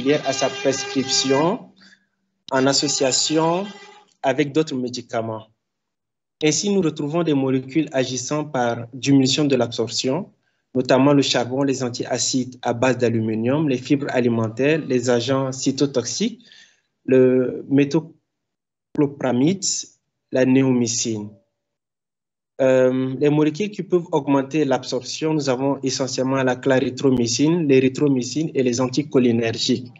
particulière à sa prescription en association avec d'autres médicaments. Ainsi, nous retrouvons des molécules agissant par diminution de l'absorption, notamment le charbon, les antiacides à base d'aluminium, les fibres alimentaires, les agents cytotoxiques, le méthoclopramide, la néomycine. Les molécules qui peuvent augmenter l'absorption, nous avons essentiellement la clarithromycine, l'érythromycine et les anticholinergiques.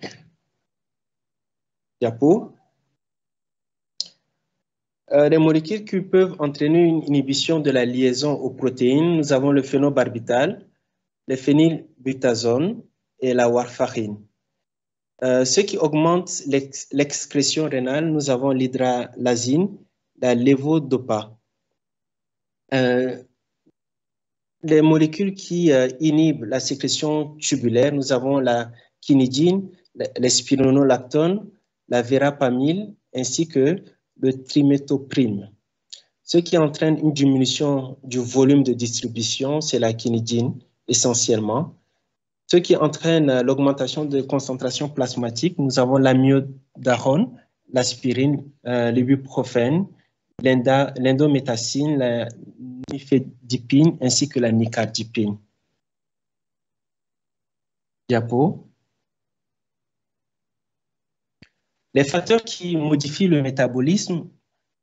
Diapo. Les molécules qui peuvent entraîner une inhibition de la liaison aux protéines, nous avons le phénobarbital, le phénylbutazone et la warfarine. Ceux qui augmentent l'excrétion rénale, nous avons l'hydralazine, la levodopa. Les molécules qui inhibent la sécrétion tubulaire, nous avons la quinidine, les spironolactone, la verapamil, ainsi que le trimétoprime. Ce qui entraîne une diminution du volume de distribution, c'est la quinidine essentiellement. Ce qui entraîne l'augmentation de concentration plasmatique, nous avons l'amiodarone, l'aspirine, l'ibuprofène, l'indométhacine, la nifedipine ainsi que la nicardipine. Diapo. Les facteurs qui modifient le métabolisme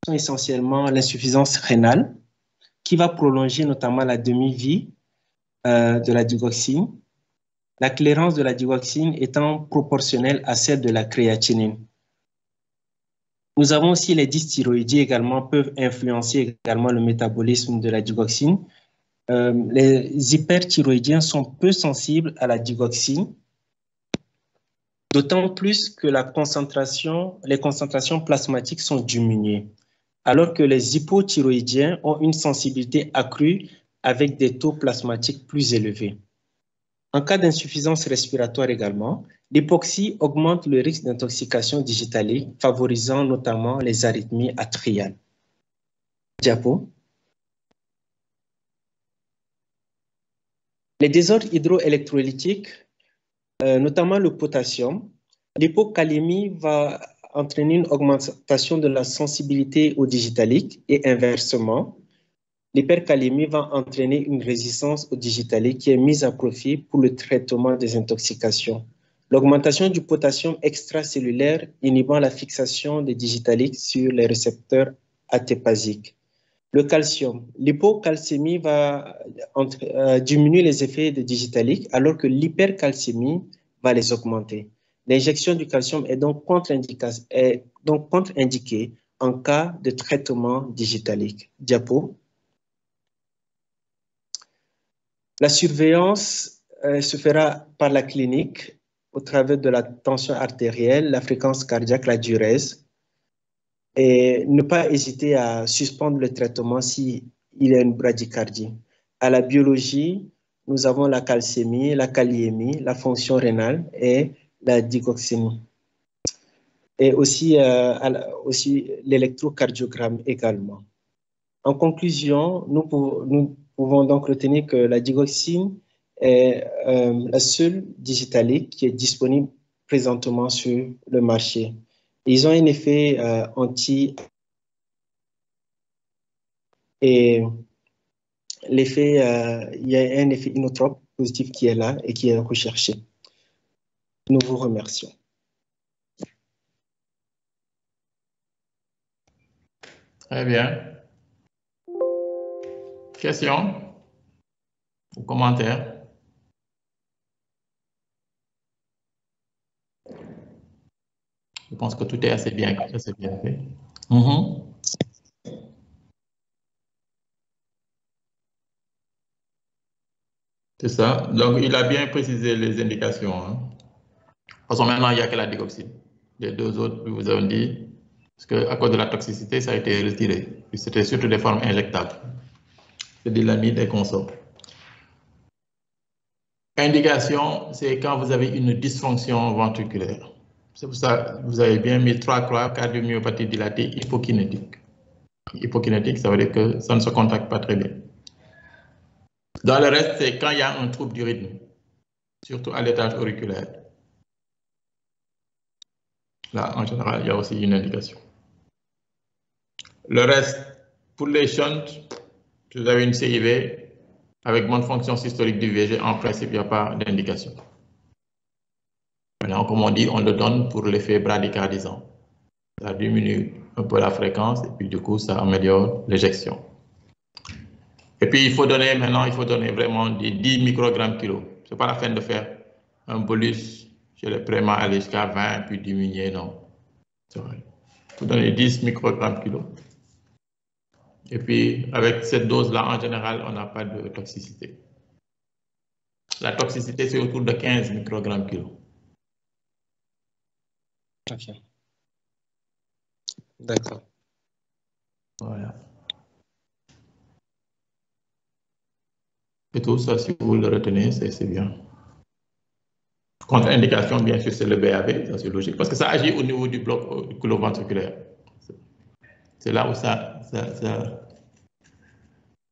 sont essentiellement l'insuffisance rénale, qui va prolonger notamment la demi-vie de la digoxine, la clairance de la digoxine étant proportionnelle à celle de la créatinine. Nous avons aussi les dysthyroïdies également, peuvent influencer également le métabolisme de la digoxine. Les hyperthyroïdiens sont peu sensibles à la digoxine, d'autant plus que les concentrations plasmatiques sont diminuées, alors que les hypothyroïdiens ont une sensibilité accrue avec des taux plasmatiques plus élevés. En cas d'insuffisance respiratoire également, l'hypoxie augmente le risque d'intoxication digitalique, favorisant notamment les arythmies atriales. Diapo. Les désordres hydroélectrolytiques, notamment le potassium, l'hypocalémie va entraîner une augmentation de la sensibilité au digitalique et inversement, l'hypercalémie va entraîner une résistance au digitalique qui est mise à profit pour le traitement des intoxications. L'augmentation du potassium extracellulaire inhibant la fixation des digitaliques sur les récepteurs atéphasiques. Le calcium, l'hypocalcémie va diminuer les effets des digitaliques alors que l'hypercalcémie va les augmenter. L'injection du calcium est donc contre-indiquée en cas de traitement digitalique. Diapo. La surveillance se fera par la clinique au travers de la tension artérielle, la fréquence cardiaque, la diurèse, et ne pas hésiter à suspendre le traitement s'il y a une bradycardie. À la biologie, nous avons la calcémie, la kaliémie, la fonction rénale et la digoxémie. Et aussi, aussi l'électrocardiogramme également. En conclusion, nous pouvons donc retenir que la digoxine est la seule digitalique qui est disponible présentement sur le marché. Ils ont un effet et l'effet, il y a un effet inotrope positif qui est là et qui est recherché. Nous vous remercions. Très bien. Questions ou commentaires? Je pense que tout est assez bien fait. C'est ça. Donc, il a bien précisé les indications. Hein. Parce que maintenant, il n'y a que la digoxine. Les deux autres, je vous avez dit, parce qu'à cause de la toxicité, ça a été retiré. C'était surtout des formes injectables. C'est de l'amide et consorts. Indication, c'est quand vous avez une dysfonction ventriculaire. C'est pour ça que vous avez bien mis 3 croix, cardiomyopathie dilatée, hypokinétique. Hypokinétique, ça veut dire que ça ne se contracte pas très bien. Dans le reste, c'est quand il y a un trouble du rythme, surtout à l'étage auriculaire. Là, en général, il y a aussi une indication. Le reste, pour les shunts, si vous avez une CIV avec bonne fonction systolique du VG, en principe, il n'y a pas d'indication. Maintenant, comme on dit, on le donne pour l'effet bradycardisant. Ça diminue un peu la fréquence et puis du coup, ça améliore l'éjection. Et puis, il faut donner vraiment des 10 microgrammes kilo. Ce n'est pas la peine de faire un bolus chez le préma aller jusqu'à 20 puis diminuer, non. Il faut donner 10 microgrammes kilo. Et puis, avec cette dose-là, en général, on n'a pas de toxicité. La toxicité, c'est autour de 15 microgrammes kilo. Ok. D'accord. Voilà. Et tout ça, si vous le retenez, c'est bien. Contre-indication, bien sûr, c'est le BAV, ça c'est logique, parce que ça agit au niveau du bloc culoventriculaire. C'est là où ça...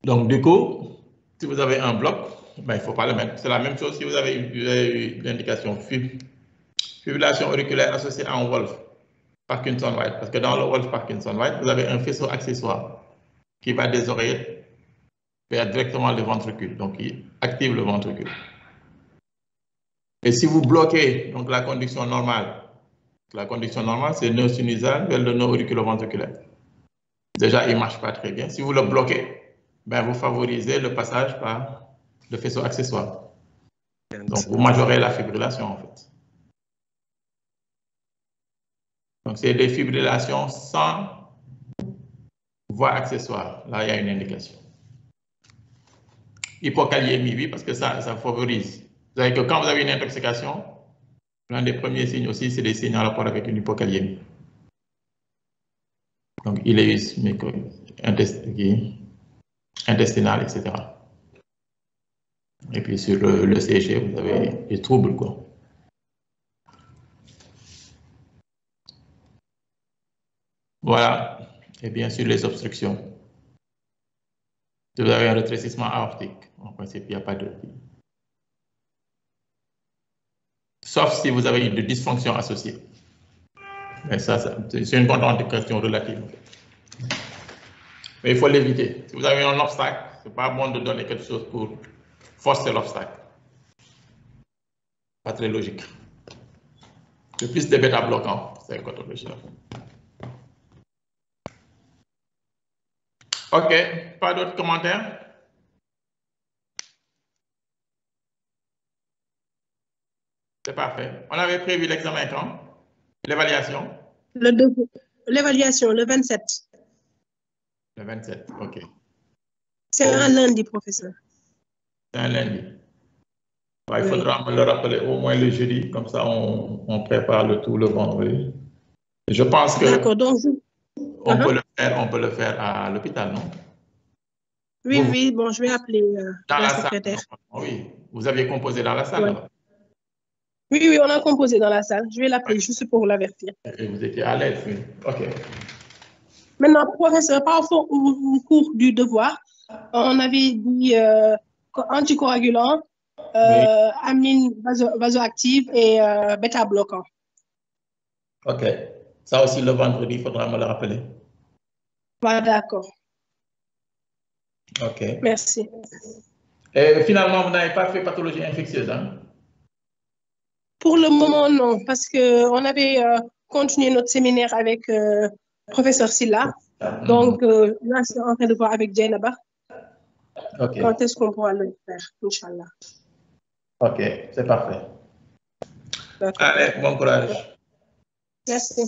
Donc, du coup, si vous avez un bloc, ben, il ne faut pas le mettre. C'est la même chose si vous avez eu l'indication fibrillation auriculaire associée à un Wolff Parkinson-White. Parce que dans le Wolff Parkinson-White, vous avez un faisceau accessoire qui va des oreillettes vers directement le ventricule. Donc, il active le ventricule. Et si vous bloquez donc, la conduction normale, c'est le nœud sinusal vers le nœud auriculoventriculaire. Déjà, il ne marche pas très bien. Si vous le bloquez, ben, vous favorisez le passage par le faisceau accessoire. Donc, vous majorez la fibrillation, en fait. Donc, c'est des fibrillations sans voie accessoire. Là, il y a une indication. Hypokaliémie, oui, parce que ça favorise. Vous savez que quand vous avez une intoxication, l'un des premiers signes aussi, c'est des signes en rapport avec une hypokaliémie. Donc, iléus intestinal, etc. Et puis sur le CG, vous avez des troubles, quoi. Voilà. Et bien sûr, les obstructions. Si vous avez un rétrécissement aortique, en principe, il n'y a pas de... Sauf si vous avez une dysfonction associée. Mais ça c'est une contre-indication relative. En fait. Mais il faut l'éviter. Si vous avez un obstacle, ce n'est pas bon de donner quelque chose pour forcer l'obstacle. Pas très logique. Le plus de bêta-bloquants, c'est cotologie. OK, pas d'autres commentaires? C'est parfait. On avait prévu l'examen quand? L'évaluation? L'évaluation, le 27. Le 27, OK. C'est un lundi, professeur. C'est un lundi. Ouais, il faudra me le rappeler au moins le jeudi, comme ça on prépare le tout le vendredi. Je pense que on peut le faire à l'hôpital, non? Oui, oui, bon, je vais appeler la secrétaire. Salle, oui, vous aviez composé dans la salle. Ouais. Oui, oui, on a composé dans la salle. Je vais l'appeler juste pour l'avertir. Et vous étiez à l'aise, oui. OK. Maintenant, professeur, par rapport au cours du devoir, on avait dit anticoagulant, amine vasoactive et bêta-bloquant. OK. Ça aussi, le vendredi, il faudra me le rappeler. Voilà, d'accord. OK. Merci. Et finalement, vous n'avez pas fait pathologie infectieuse, hein? Pour le moment, non, parce qu'on avait continué notre séminaire avec professeur Silla. Donc, là, je suis en train de voir avec Jainaba. OK. Quand est-ce qu'on pourra le faire, Inch'Allah. OK, c'est parfait. Allez, bon courage. Merci.